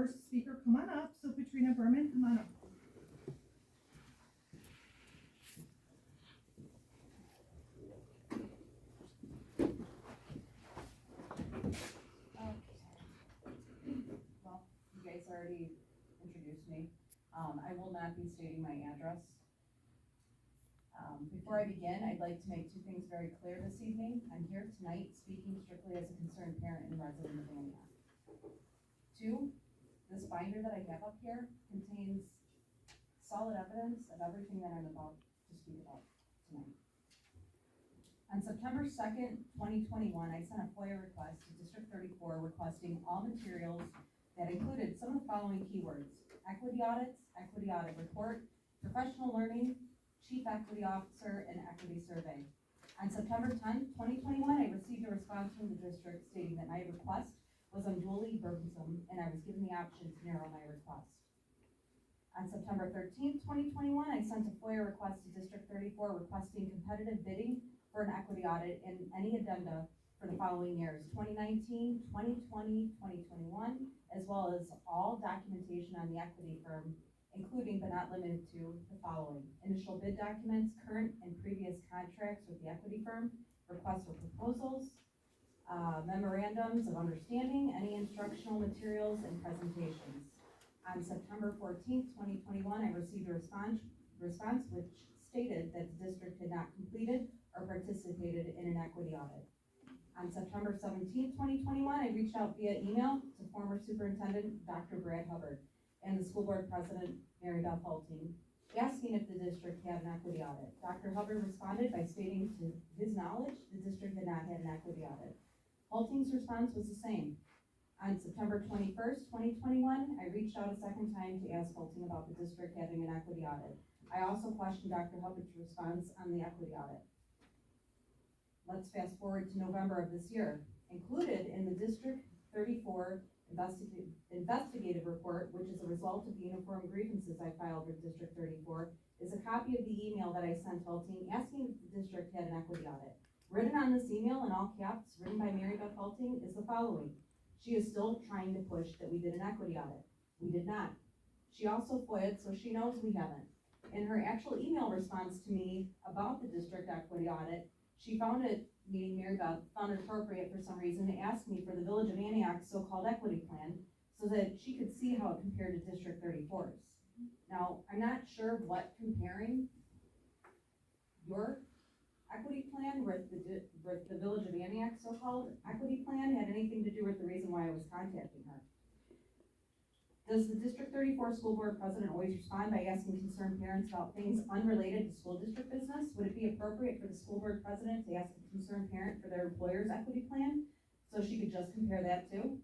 first speaker come on up. So Petrina Berman, come on up. Well, you guys already introduced me. I will not be stating my address. Before I begin, I'd like to make two things very clear this evening. I'm here tonight speaking strictly as a concerned parent and resident of Antioch. Two, this binder that I have up here contains solid evidence of everything that I'm about to speak about tonight. On September 2nd, 2021, I sent a FOIA request to District 34 requesting all materials that included some of the following keywords: equity audits, equity audit report, professional learning, chief equity officer, and equity survey. On September 10th, 2021, I received a response from the district stating that my request was unduly burdensome and I was given the option to narrow my request. On September 13th, 2021, I sent a FOIA request to District 34 requesting competitive bidding for an equity audit and any addenda for the following years: 2019, 2020, 2021, as well as all documentation on the equity firm, including but not limited to the following: initial bid documents, current and previous contracts with the equity firm, requests for proposals, memorandums of understanding, any instructional materials, and presentations. On September 14th, 2021, I received a response which stated that the district had not completed or participated in an equity audit. On September 17th, 2021, I reached out via email to former Superintendent Dr. Brad Hubbard and the school board president, Mary Beth Hulting, asking if the district had an equity audit. Dr. Hubbard responded by stating to his knowledge, the district had not had an equity audit. Hulting's response was the same. On September 21st, 2021, I reached out a second time to ask Hulting about the district having an equity audit. I also questioned Dr. Hubbard's response on the equity audit. Let's fast forward to November of this year. Included in the District 34 investigative report, which is a result of the uniform grievances I filed with District 34, is a copy of the email that I sent Hulting asking if the district had an equity audit. Written on this email in all caps, written by Mary Beth Hulting, is the following: she is still trying to push that we did an equity audit. We did not. She also FOIA'd, so she knows we haven't. In her actual email response to me about the district equity audit, she found it, meaning Mary Beth, found it appropriate for some reason to ask me for the Village of Antioch's so-called equity plan so that she could see how it compared to District 34's. Now, I'm not sure what comparing your equity plan with the Village of Antioch's so-called equity plan had anything to do with the reason why I was contacting her. Does the District 34 school board president always respond by asking concerned parents about things unrelated to school district business? Would it be appropriate for the school board president to ask a concerned parent for their employer's equity plan so she could just compare that too?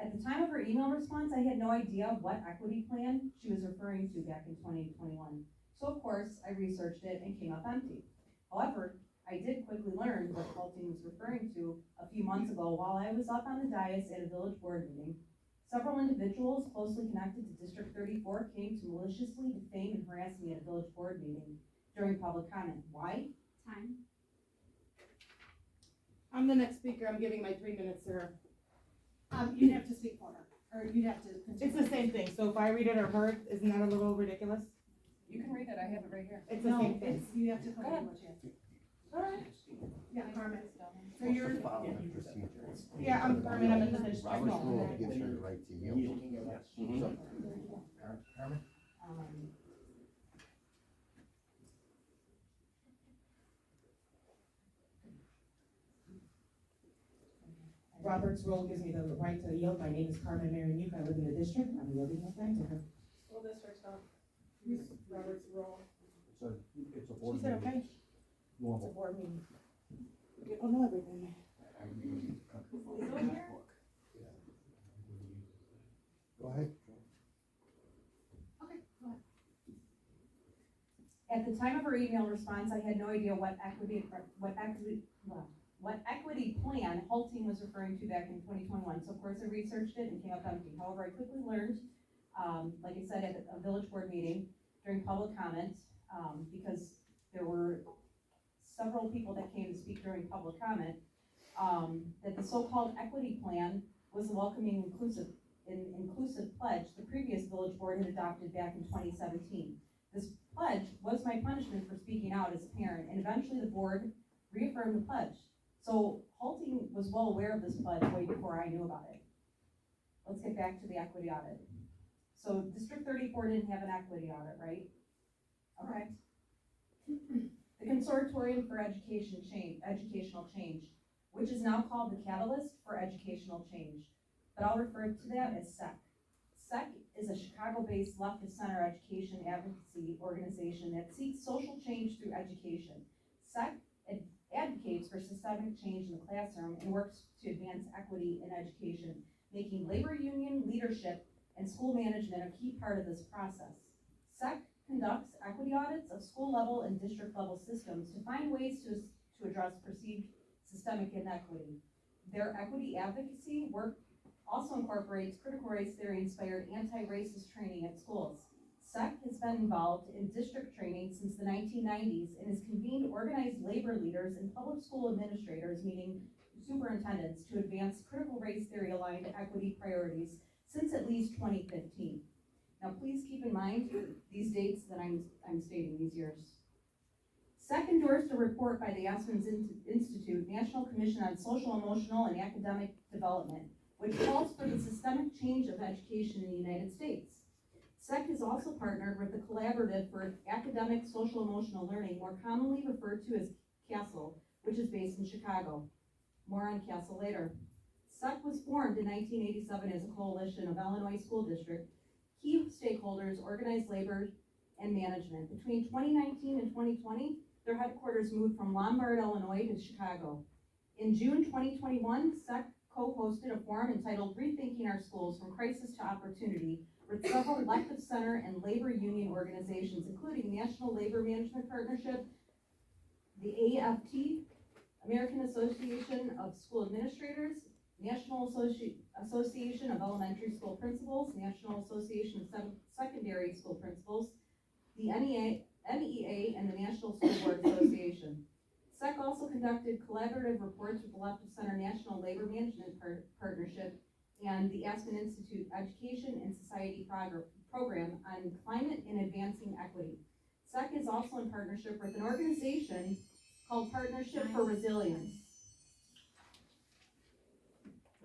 At the time of her email response, I had no idea what equity plan she was referring to back in 2021. So of course, I researched it and came up empty. However, I did quickly learn what Hulting was referring to a few months ago while I was up on the dais at a village board meeting. Several individuals closely connected to District 34 came to maliciously defame and harass me at a village board meeting during public comment. Why? Time. I'm the next speaker. I'm giving my 3 minutes to her. You'd have to speak for her, or you'd have to continue. It's the same thing, so if I read it or her, isn't that a little ridiculous? You can read it, I have it right here. It's the same thing. You have to Go put ahead. in what you have to. Alright. Yeah, Carmen. So What's you're, the following procedure? yeah, I'm Carmen, I'm in the district. Robert's rule gives her the right to yield. So, Carmen? Robert's rule gives me the right to yield. My name is Carmen Marinuke. I live in the district. I'm yielding my time to her. School district stuff. Robert's rule. So, it's a board She said, meeting. okay, it's a Normal. board meeting. You don't know everything. Go ahead. Okay, go ahead. At the time of her email response, I had no idea what equity plan Hulting was referring to back in 2021. So of course I researched it and came up empty. However, I quickly learned, like I said, at a village board meeting during public comment, because there were several people that came to speak during public comment, that the so-called equity plan was a welcoming, inclusive an inclusive pledge the previous village board had adopted back in 2017. This pledge was my punishment for speaking out as a parent, and eventually the board reaffirmed the pledge. So Halting was well aware of this pledge way before I knew about it. Let's get back to the equity audit. So District 34 didn't have an equity audit, right? Okay. The Consortium for Educational Change, which is now called the Catalyst for Educational Change, but I'll refer to that as SEC. SEC is a Chicago-based leftist center education advocacy organization that seeks social change through education. SEC advocates for systemic change in the classroom and works to advance equity in education, making labor union leadership and school management a key part of this process. SEC conducts equity audits of school level and district level systems to find ways to address perceived systemic inequity. Their equity advocacy work also incorporates critical race theory inspired anti-racist training at schools. SEC has been involved in district training since the 1990s and has convened organized labor leaders and public school administrators, meaning superintendents, to advance critical race theory aligned equity priorities since at least 2015. Now please keep in mind these dates that I'm stating, these years. SEC endorsed a report by the Aspen's Institute, National Commission on Social, Emotional, and Academic Development, which calls for the systemic change of education in the United States. SEC has also partnered with the Collaborative for Academic Social Emotional Learning, more commonly referred to as CASEL, which is based in Chicago. More on CASEL later. SEC was formed in 1987 as a coalition of Illinois school districts. Key stakeholders, organized labor, and management. Between 2019 and 2020, their headquarters moved from Lombard, Illinois to Chicago. In June 2021, SEC co-hosted a forum entitled Rethinking Our Schools from Crisis to Opportunity with several leftist center and labor union organizations, including National Labor Management Partnership, the AFT, American Association of School Administrators, National Association of Elementary School Principals, National Association of Secondary School Principals, the NEA, and the National School Board Association. SEC also conducted collaborative reports with the Leftist Center National Labor Management Partnership and the Aspen Institute Education and Society Program on climate and advancing equity. SEC is also in partnership with an organization called Partnership for Resilience.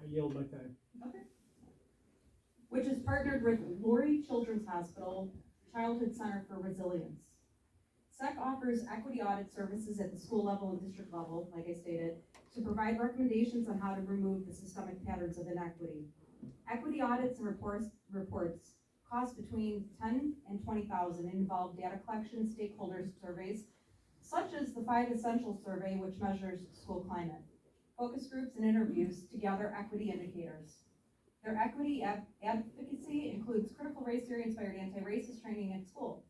I yield my time. Okay. Which is partnered with Lurie Children's Hospital Childhood Center for Resilience. SEC offers equity audit services at the school level and district level, like I stated, to provide recommendations on how to remove the systemic patterns of inequity. Equity audits and reports cost between $10,000 and $20,000 and involve data collection, stakeholders surveys, such as the 5 Essentials survey, which measures school climate, focus groups, and interviews to gather equity indicators. Their equity advocacy includes critical race theory inspired anti-racist training at school.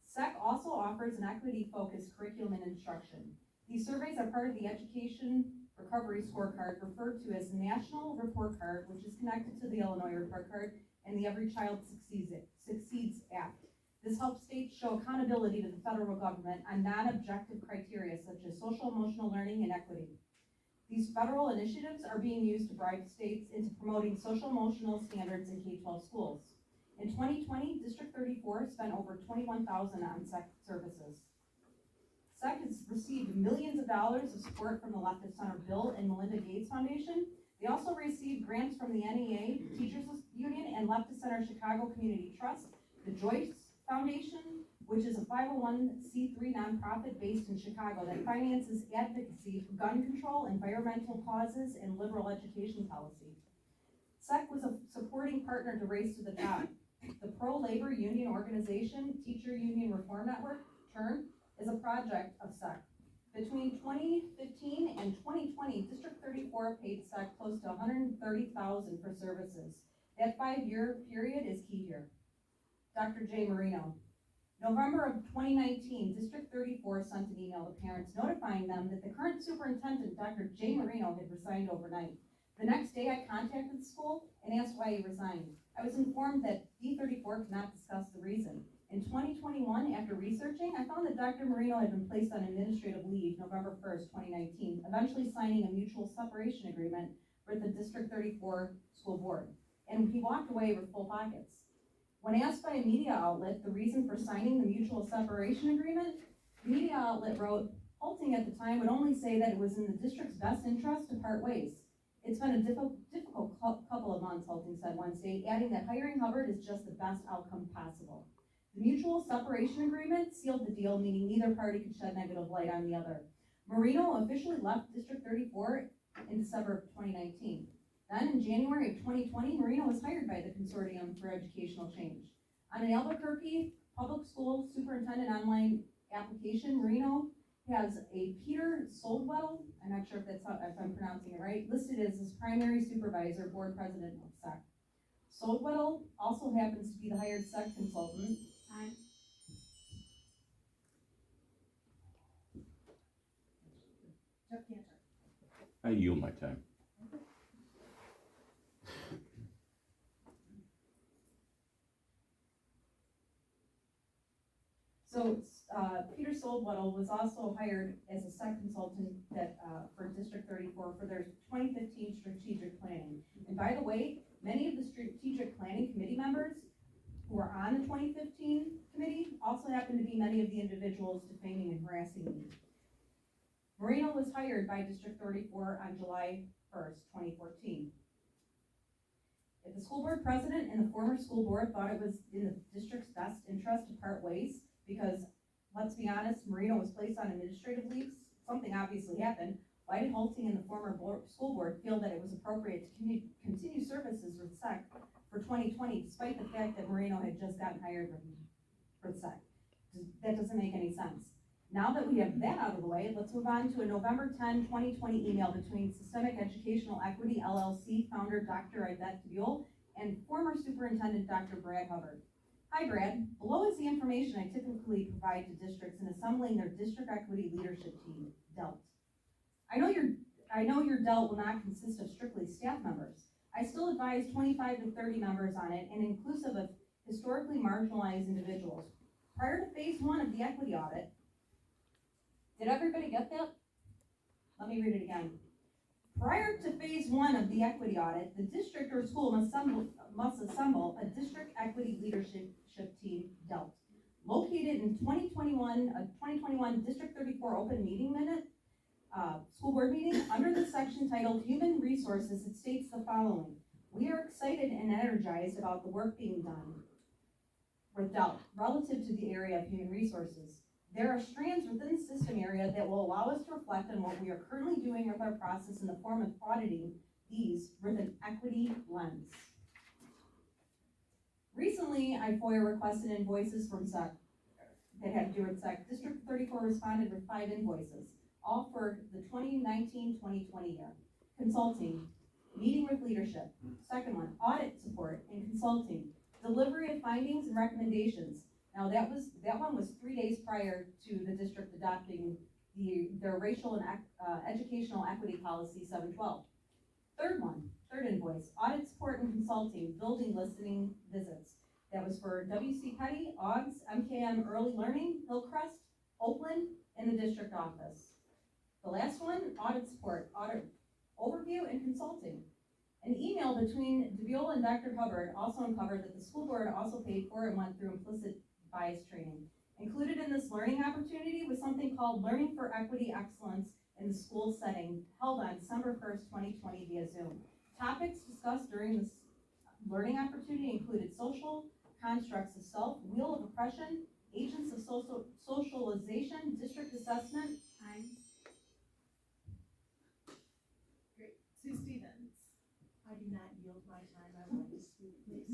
SEC also offers an equity-focused curriculum and instruction. These surveys are part of the Education Recovery Scorecard, referred to as the National Report Card, which is connected to the Illinois Report Card and the Every Child Succeeds Act. This helps states show accountability to the federal government on non-objective criteria such as social emotional learning and equity. These federal initiatives are being used to bribe states into promoting social emotional standards in K-12 schools. In 2020, District 34 spent over $21,000 on SEC services. SEC has received millions of dollars of support from the Leftist Center Bill and Melinda Gates Foundation. They also received grants from the NEA, Teachers Union, and Leftist Center Chicago Community Trust, the Joyce Foundation, which is a 501c3 nonprofit based in Chicago that finances advocacy for gun control, environmental causes, and liberal education policy. SEC was a supporting partner to Race to the Top. The pro-labor union organization, Teacher Union Reform Network, TURN, is a project of SEC. Between 2015 and 2020, District 34 paid SEC close to $130,000 for services. That 5-year period is key here. Dr. J. Marino. November of 2019, District 34 sent an email to parents notifying them that the current superintendent, Dr. J. Marino, had resigned overnight. The next day, I contacted the school and asked why he resigned. I was informed that D34 could not discuss the reason. In 2021, after researching, I found that Dr. Marino had been placed on administrative leave November 1st, 2019, eventually signing a mutual separation agreement with the District 34 school board. and he walked away with full pockets. When asked by a media outlet the reason for signing the mutual separation agreement, the media outlet wrote, Halting at the time would only say that it was in the district's best interest to part ways. It's been a difficult couple of months, Halting said Wednesday, adding that hiring Hubbard is just the best outcome possible. The mutual separation agreement sealed the deal, meaning neither party could shed negative light on the other. Marino officially left District 34 in December of 2019. Then, in January of 2020, Marino was hired by the Consortium for Educational Change. On an Albuquerque public school superintendent online application, Marino has a Peter Soldwedel, I'm not sure if I'm pronouncing it right, listed as his primary supervisor, board president of SEC. Soldwedel also happens to be the hired SEC consultant. Jeff Cantor. I yield my time. So, Peter Soldwedel was also hired as a SEC consultant for District 34 for their 2015 strategic planning. And by the way, many of the strategic planning committee members who are on the 2015 committee also happen to be many of the individuals defaming and harassing me. Marino was hired by District 34 on July 1st, 2014. If the school board president and the former school board thought it was in the district's best interest to part ways, because let's be honest, Marino was placed on administrative leave, something obviously happened, why did Halting and the former school board feel that it was appropriate to continue services with SEC for 2020, despite the fact that Marino had just gotten hired for SEC? That doesn't make any sense. Now that we have that out of the way, let's move on to a November 10, 2020 email between Systemic Educational Equity LLC founder Dr. Yvette Buell and former superintendent Dr. Brad Hubbard. Hi Brad, below is the information I typically provide to districts in assembling their district equity leadership team, DELT. I know your DELT will not consist of strictly staff members. I still advise 25 to 30 members on it and inclusive of historically marginalized individuals. Prior to phase 1 of the equity audit, did everybody get that? Let me read it again. Prior to phase 1 of the equity audit, the district or school must assemble a district equity leadership team, DELT. Located in 2021 District 34 open meeting minute, school board meeting, under the section titled Human Resources, it states the following. We are excited and energized about the work being done with DELT relative to the area of human resources. There are strands within the system area that will allow us to reflect on what we are currently doing with our process in the form of auditing these with an equity lens. Recently, I FOIA requested invoices from SEC that had to do with SEC. District 34 responded with 5 invoices, all for the 2019-2020 year. Consulting, meeting with leadership. Second one, audit support and consulting. Delivery of findings and recommendations. Now that one was 3 days prior to the district adopting their racial and educational equity policy 712. Third invoice, audit support and consulting, building listening visits. That was for W.C. Petty, OGS, MKM Early Learning, Hillcrest, Oakland, and the district office. The last one, audit support, audit overview and consulting. An email between DeViola and Dr. Hubbard also uncovered that the school board also paid for and went through implicit bias training. Included in this learning opportunity was something called Learning for Equity Excellence in the School Setting, held on December 1st, 2020 via Zoom. Topics discussed during this learning opportunity included social constructs of self, wheel of oppression, agents of socialization, district assessment. Great. Sue Stevens. I do not yield my time. I want to speak, please.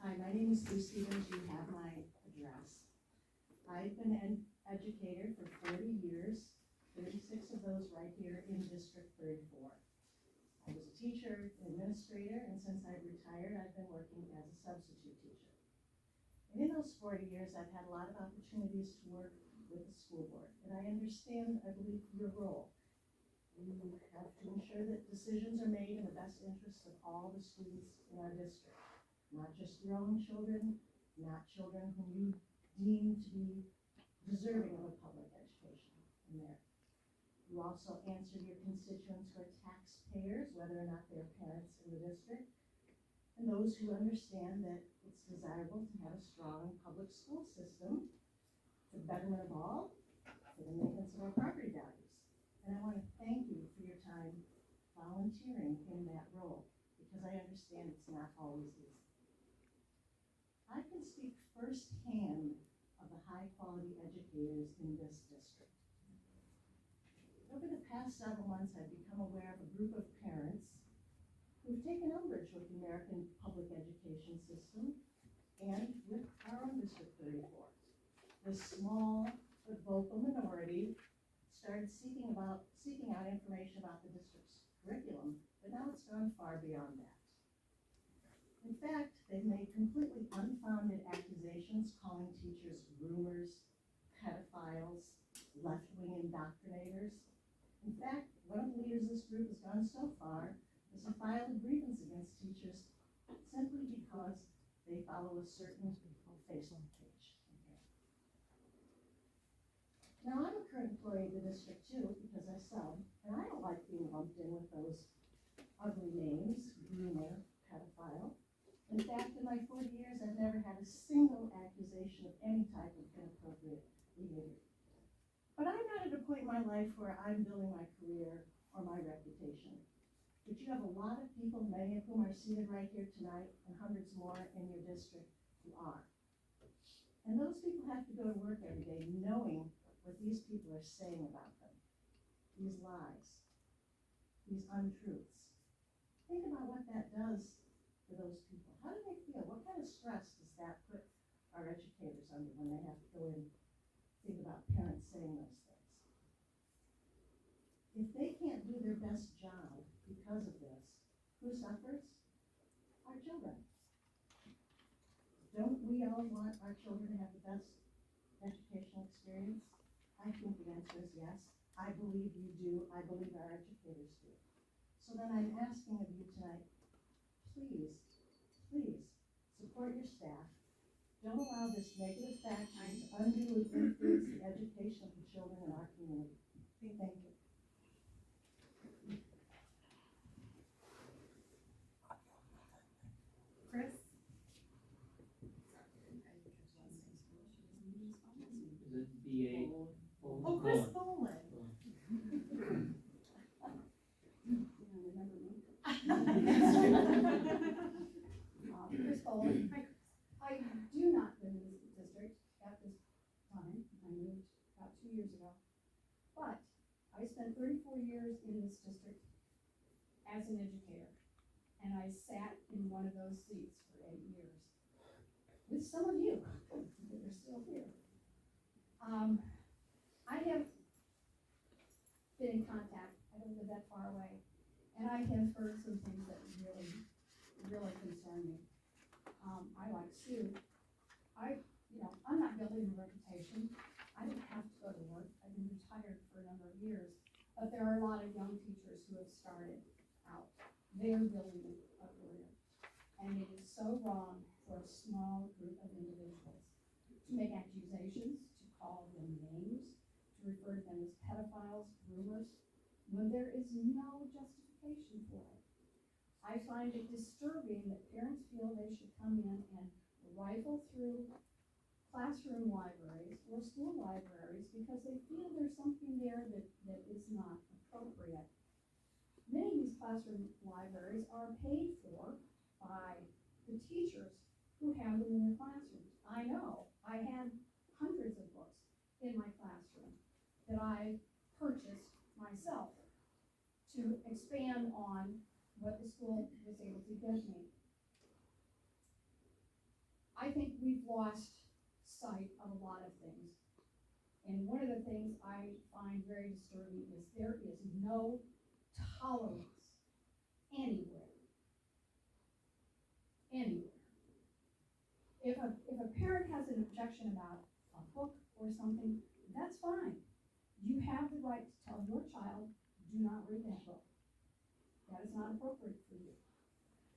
Hi, my name is Sue Stevens. You have my address. I've been an educator for 40 years, 36 of those right here in District 34. I was a teacher, administrator, and since I've retired, I've been working as a substitute teacher. And in those 40 years, I've had a lot of opportunities to work with the school board. And I understand, I believe, your role. You have to ensure that decisions are made in the best interest of all the students in our district, not just your own children, not children whom you deem to be deserving of a public education in there. You also answer your constituents who are taxpayers, whether or not they're parents in the district, and those who understand that it's desirable to have a strong public school system for the betterment of all, for the maintenance of our property values. And I want to thank you for your time volunteering in that role, because I understand it's not always easy. I can speak firsthand of the high-quality educators in this district. Over the past several months, I've become aware of a group of parents who've taken umbrage with the American public education system and with our own District 34. This small but vocal minority started seeking out information about the district's curriculum, but now it's gone far beyond that. In fact, they've made completely unfounded accusations calling teachers groomers, pedophiles, left-wing indoctrinators. In fact, one of the leaders of this group has gone so far as to file a grievance against teachers simply because they follow a certain Facebook page. Now, I'm a current employee of the district too, because I sub, and I don't like being lumped in with those ugly names, groomer, pedophile. In fact, in my 40 years, I've never had a single accusation of any type of inappropriate behavior. But I'm not at a point in my life where I'm building my career or my reputation. But you have a lot of people, many of whom are seated right here tonight, and hundreds more in your district who are. And those people have to go to work every day knowing what these people are saying about them, these lies, these untruths. Think about what that does for those people. How do they feel? What kind of stress does that put our educators under when they have to go in and think about parents saying those things? If they can't do their best job because of this, who suffers? Our children. Don't we all want our children to have the best educational experience? I think the answer is yes. I believe you do. I believe our educators do. So then I'm asking of you tonight, please, please support your staff. Don't allow this negative faction to unduly influence the education of the children in our community. Thank you. Chris? Is it B.A.? Oh, Chris Boland. Chris Boland. I do not live in this district at this time. I moved about 2 years ago. But I spent 34 years in this district as an educator. And I sat in one of those seats for 8 years with some of you that are still here. I have been in contact. I don't live that far away. And I have heard some things that really, really concern me. I like Sue. I'm not building a reputation. I don't have to go to work. I've been retired for a number of years. But there are a lot of young teachers who have started out. They're building a career. And it is so wrong for a small group of individuals to make accusations, to call them names, to refer to them as pedophiles, groomers, when there is no justification for it. I find it disturbing that parents feel they should come in and rifle through classroom libraries or school libraries because they feel there's something there that is not appropriate. Many of these classroom libraries are paid for by the teachers who have them in their classrooms. I know, I had hundreds of books in my classroom that I purchased myself to expand on what the school was able to give me. I think we've lost sight of a lot of things. And one of the things I find very disturbing is there is no tolerance anywhere. Anywhere. If a parent has an objection about a book or something, that's fine. You have the right to tell your child, do do not read that book. That is not appropriate for you.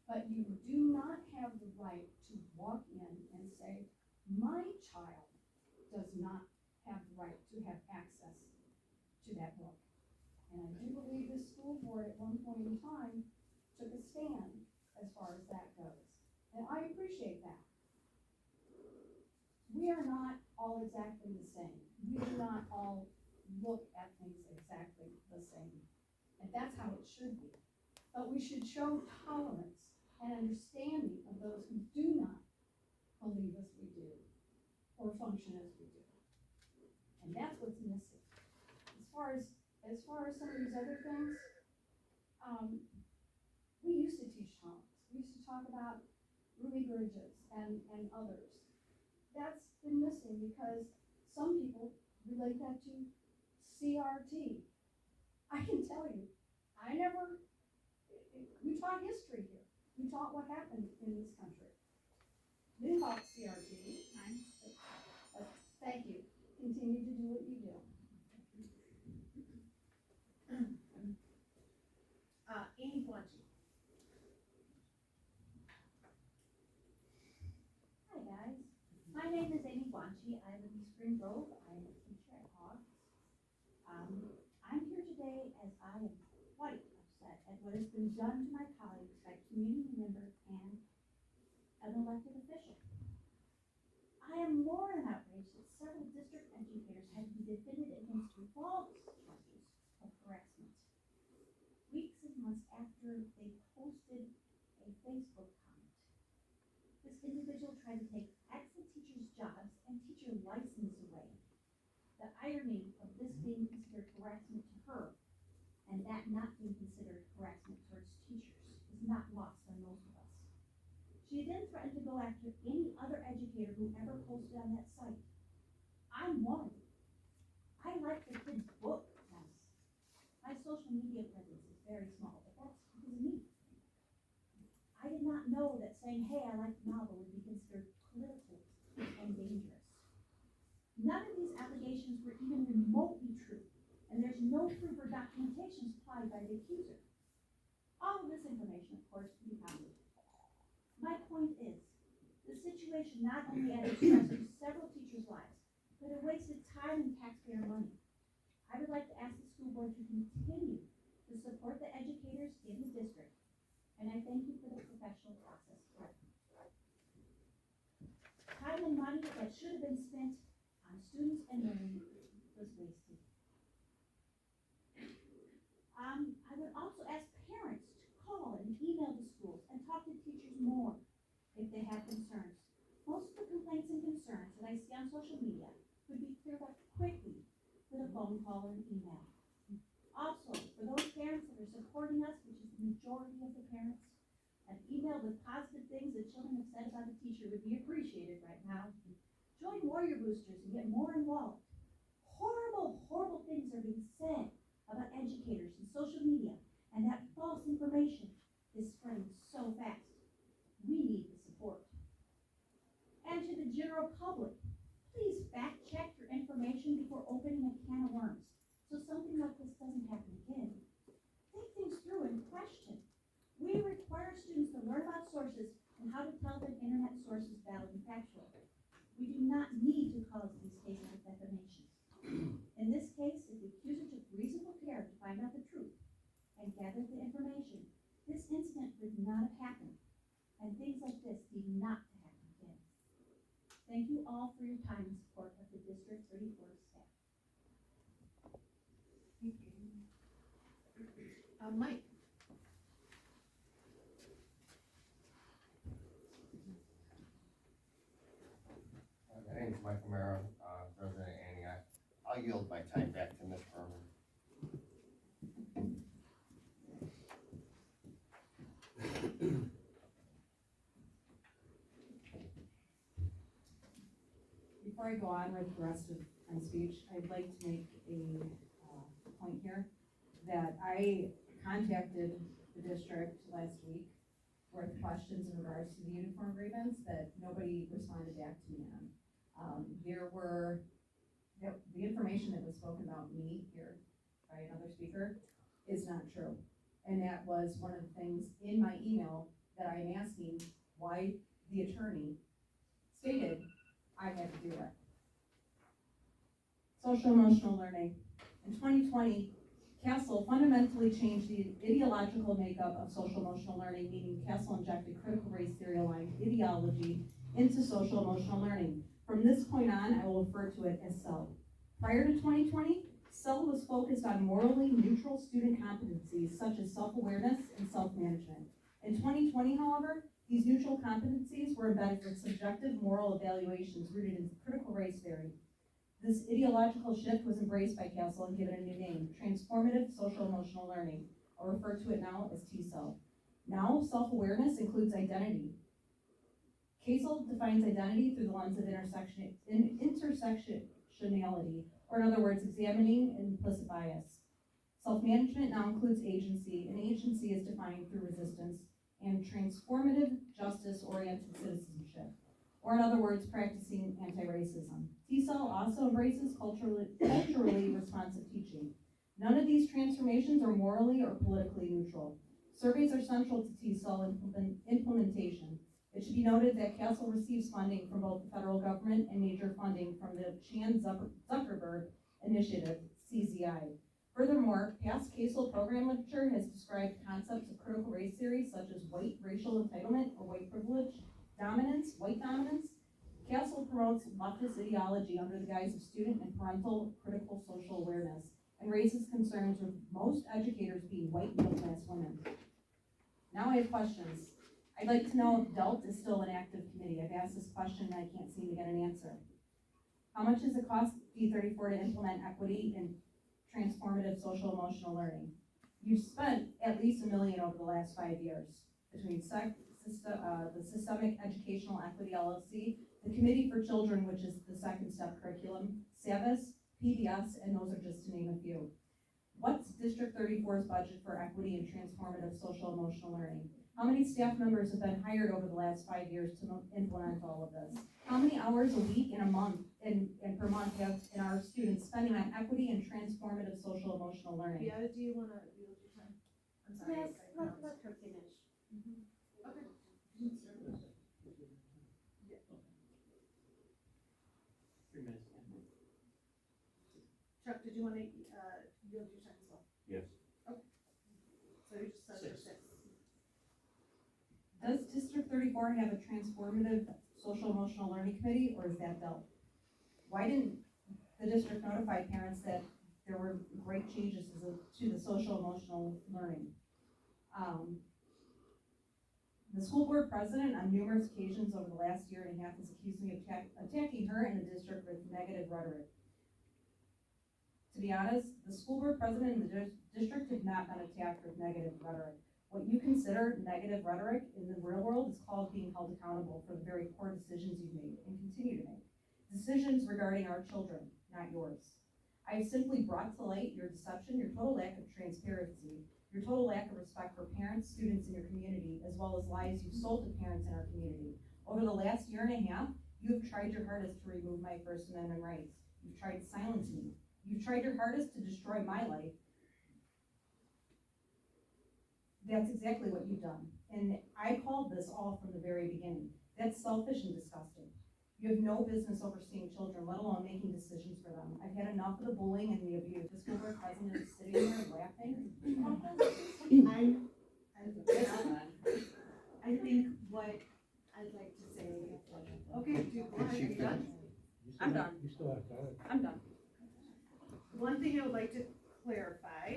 But you do not have the right to walk in and say, my child does not have the right to have access to that book. And I do believe this school board at one point in time took a stand as far as that goes. And I appreciate that. We are not all exactly the same. We do not all look at things exactly the same. And that's how it should be. But we should show tolerance and understanding of those who do not believe as we do or function as we do. And that's what's missing. As far as some of these other things, we used to teach tolerance. We used to talk about Ruby Bridges and others. That's been missing because some people relate that to CRT. I can tell you, we taught history here. We taught what happened in this country. We didn't call it CRT. But thank you. Continue to do what you do. Amy Guanchi. Hi guys, my name is Amy Guanchi. I live in Spring Grove. I'm a teacher at Hawks. I'm here today as I am quite upset at what has been done to my colleagues by community members and an elected official. I am more than outraged that several district educators had to be defended against false charges of harassment. Weeks and months after they posted a Facebook comment, this individual tried to take excellent teachers' jobs and teacher license away. The irony of this being considered harassment to her and that not being considered harassment towards teachers is not lost on most of us. She then threatened to go after any other educator who ever posted on that site. I'm one. I like the kids' book, yes. My social media presence is very small, but that's because of me. I did not know that saying, hey, I like the novel would be considered political and dangerous. None of these allegations were even remotely true, and there's no proof or documentation supplied by the accuser. All of this information, of course, can be found. My point is, the situation not only added stress to several teachers' lives, but it wasted time and taxpayer money. I would like to ask the school board to continue to support the educators in the district, and I thank you for the professional process. Time and money that should have been spent on students and learning was wasted. I would also ask parents to call and email the schools and talk to teachers more if they have concerns. Most of the complaints and concerns that I see on social media could be cleared up quickly with a phone call or an email. Also, for those parents that are supporting us, which is the majority of the parents, an email with positive things that children have said about the teacher would be appreciated right now. Join Warrior Boosters and get more involved. Horrible, horrible things are being said about educators and social media, and that false information is spreading so fast. We need the support. And to the general public, please fact check your information before opening a can of worms, so something like this doesn't happen again. Think things through and question. We require students to learn about sources and how to tell that internet source is valid and factual. We do not need to cause these cases of defamation. In this case, if the accuser took reasonable care to find out the truth and gather the information, this incident would not have happened, and things like this need not to happen again. Thank you all for your time and support of the District 34 staff. Thank you. Mike. My name is Mike Romero, resident of Antioch. I'll yield my time back to Ms. Berman. Before I go on with the rest of my speech, I'd like to make a point here that I contacted the district last week with questions in regards to the uniform grievance that nobody responded back to me on. The information that was spoken about me here by another speaker is not true. And that was one of the things in my email that I'm asking why the attorney stated I had to do it. Social emotional learning. In 2020, Castle fundamentally changed the ideological makeup of social emotional learning, meaning Castle injected critical race theory aligned ideology into social emotional learning. From this point on, I will refer to it as SEL. Prior to 2020, SEL was focused on morally neutral student competencies such as self-awareness and self-management. In 2020, however, these neutral competencies were embedded with subjective moral evaluations rooted in critical race theory. This ideological shift was embraced by Castle and given a new name, transformative social emotional learning. I'll refer to it now as TSEL. Now, self-awareness includes identity. Castle defines identity through the lens of intersectionality, or in other words, examining implicit bias. Self-management now includes agency, and agency is defined through resistance and transformative justice-oriented citizenship, or in other words, practicing anti-racism. TSEL also embraces culturally responsive teaching. None of these transformations are morally or politically neutral. Surveys are central to TSEL implementation. It should be noted that Castle receives funding from both the federal government and major funding from the Chan Zuckerberg Initiative, CZI. Furthermore, past Castle program literature has described concepts of critical race theory such as white racial entitlement or white privilege, dominance, white dominance. Castle promotes leftist ideology under the guise of student and parental critical social awareness and raises concerns with most educators being white middle-class women. Now I have questions. I'd like to know if DELT is still an active committee. I've asked this question and I can't seem to get an answer. How much does it cost D34 to implement equity and transformative social emotional learning? You've spent at least $1 million over the last 5 years between the Systemic Educational Equity LLC, the Committee for Children, which is the second step curriculum, SAVIS, PBS, and those are just to name a few. What's District 34's budget for equity and transformative social emotional learning? How many staff members have been hired over the last 5 years to implement all of this? How many hours a week and a month and per month have our students spending on equity and transformative social emotional learning? Yeah, do you wanna yield your time? I'm sorry. Yes, let her finish. Okay. 3 minutes. Chuck, did you wanna, yield your time as well? Yes. So you just said for 6. Does District 34 have a transformative social emotional learning committee, or is that DELT? Why didn't the district notify parents that there were great changes to the social emotional learning? The school board president on numerous occasions over the last year and a half has accused me of attacking her and the district with negative rhetoric. To be honest, the school board president and the district have not been attacked with negative rhetoric. What you consider negative rhetoric in the real world is called being held accountable for the very poor decisions you've made and continue to make. Decisions regarding our children, not yours. I have simply brought to light your deception, your total lack of transparency, your total lack of respect for parents, students in your community, as well as lies you've sold to parents in our community. Over the last year and a half, you have tried your hardest to remove my First Amendment rights. You've tried to silence me. You've tried your hardest to destroy my life. That's exactly what you've done. And I called this all from the very beginning. That's selfish and disgusting. You have no business overseeing children, let alone making decisions for them. I've had enough of the bullying and the abuse. The school board president is sitting there laughing. I think what I'd like to say, okay, Did she finish? I'm done. You still have time. I'm done. one thing I would like to clarify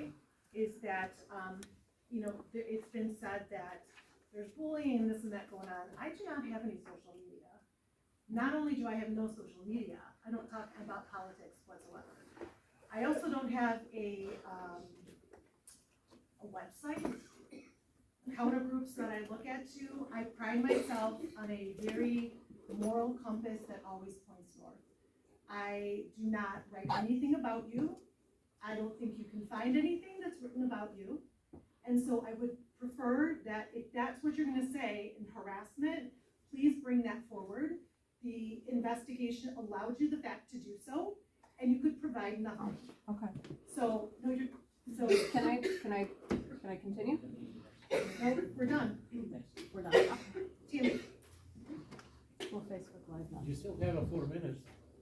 is that, it's been said that there's bullying and this and that going on. I do not have any social media. Not only do I have no social media, I don't talk about politics whatsoever. I also don't have a website, counter groups that I look at too. I pride myself on a very moral compass that always points north. I do not write anything about you. I don't think you can find anything that's written about you. And so I would prefer that if that's what you're gonna say in harassment, please bring that forward. The investigation allowed you the fact to do so, and you could provide nothing. Okay. So, no, So, Can I continue? no, we're done. We're done. Tim, We'll Facebook Live now. You still have 4 minutes.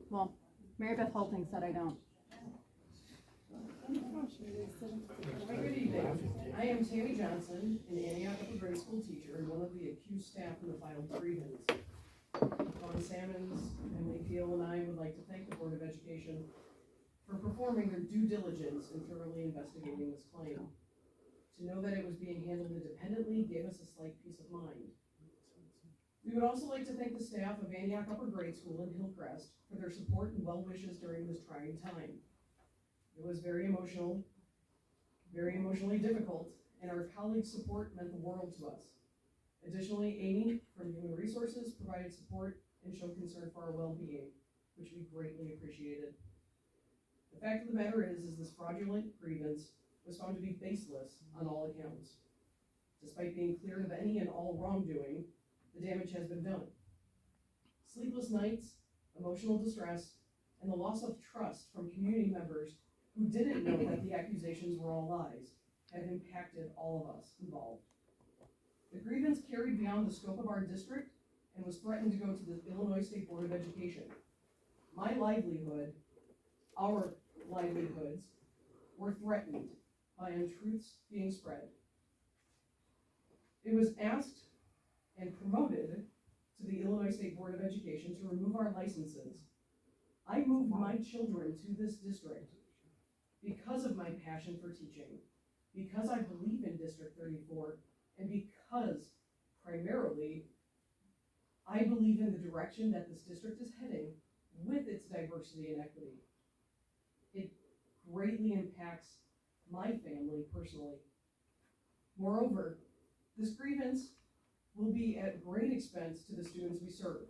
Well, Mary Beth Holting said I don't. Good evening. I am Tammy Johnson, an Antioch upper grade school teacher and one of the accused staff in the final grievance. Dawn Salmons, Emily Peel, and I would like to thank the Board of Education for performing their due diligence in thoroughly investigating this claim. To know that it was being handled independently gave us a slight peace of mind. We would also like to thank the staff of Antioch Upper Grade School in Hillcrest for their support and well wishes during this trying time. It was very emotionally difficult, and our colleagues' support meant the world to us. Additionally, Amy from Human Resources provided support and showed concern for our well-being, which we greatly appreciated. The fact of the matter is this fraudulent grievance was found to be baseless on all accounts. Despite being cleared of any and all wrongdoing, the damage has been done. Sleepless nights, emotional distress, and the loss of trust from community members who didn't know that the accusations were all lies have impacted all of us involved. The grievance carried beyond the scope of our district and was threatened to go to the Illinois State Board of Education. My livelihood, our livelihoods, were threatened by untruths being spread. It was asked and promoted to the Illinois State Board of Education to remove our licenses. I moved my children to this district because of my passion for teaching, because I believe in District 34, and because, primarily, I believe in the direction that this district is heading with its diversity and equity. It greatly impacts my family personally. Moreover, this grievance will be at great expense to the students we serve.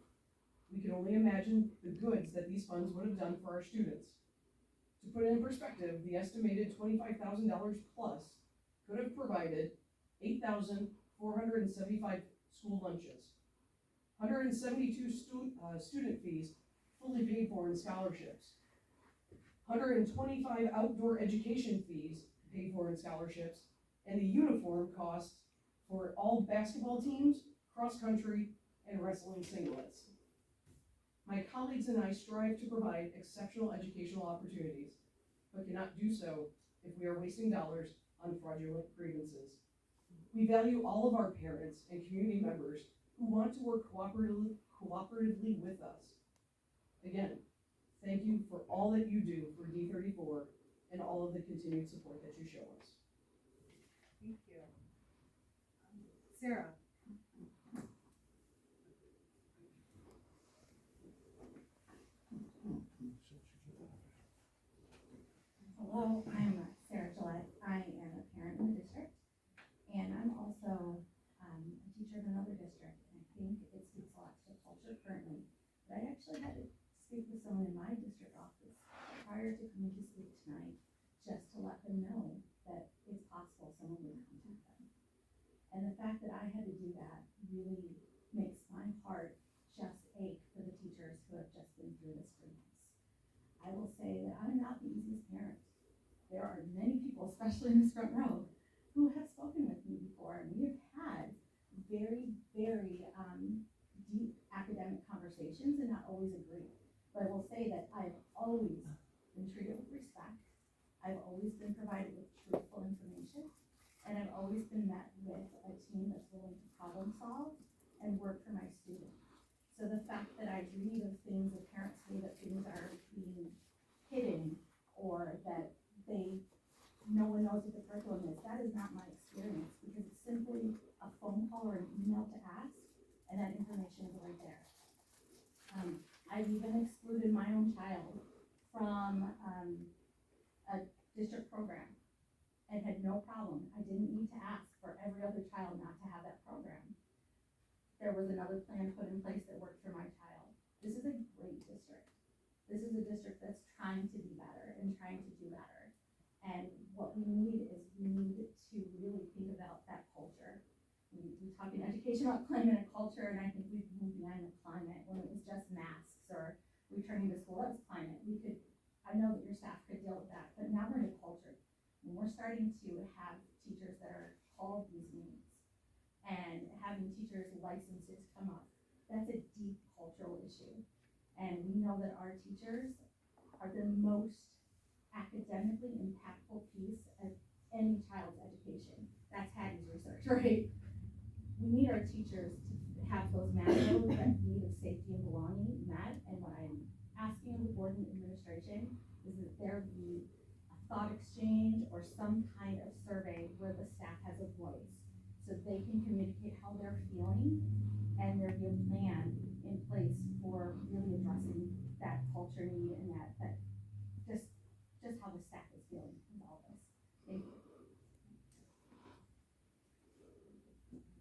We can only imagine the goods that these funds would have done for our students. To put it in perspective, the estimated $25,000 plus could have provided 8,475 school lunches, 172 student fees fully paid for in scholarships, 125 outdoor education fees paid for in scholarships, and the uniform costs for all basketball teams, cross-country, and wrestling singlets. My colleagues and I strive to provide exceptional educational opportunities, but cannot do so if we are wasting dollars on fraudulent grievances. We value all of our parents and community members who want to work cooperatively with us. Again, thank you for all that you do for D34 and all of the continued support that you show us. thank you. Sarah, Hello, I'm Sarah Gillette. I am a parent in the district, and I'm also a teacher in another district, and I think it speaks a lot to the culture currently. But I actually had to speak with someone in my district office prior to coming to speak tonight, just to let them know that it's possible someone would contact them. And the fact that I had to do that really makes my heart just ache for the teachers who have just been through this grievance. I will say that I'm not the easiest parent. There are many people, especially in this front row, who have spoken with me before, and we have had very, very deep academic conversations and not always agree. But I will say that I've always been treated with respect. I've always been provided with truthful information, and I've always been met with a team that's willing to problem solve and work for my students. So the fact that I read of things, that parents say that things are being hidden or that no one knows what the curriculum is, that is not my experience, because it's simply a phone call or an email to ask, and that information is right there. I've even excluded my own child from a district program and had no problem. I didn't need to ask for every other child not to have that program. There was another plan put in place that worked for my child. This is a great district. This is a district that's trying to be better and trying to do better. And what we need is we need to really think about that culture. We talk in education about climate and culture, and I think we've moved beyond the climate when it was just masks or returning to school. That was climate. I know that your staff could deal with that, but now we're in a culture. when we're starting to have teachers that are called these names and having teachers' licenses come up, that's a deep cultural issue. And we know that our teachers are the most academically impactful piece of any child's education. That's Hattie's research, right? We need our teachers to have those macros, that need of safety and belonging met, and what I'm asking of the board and administration is that there be a thought exchange or some kind of survey where the staff has a voice, so they can communicate how they're feeling, and there be a plan in place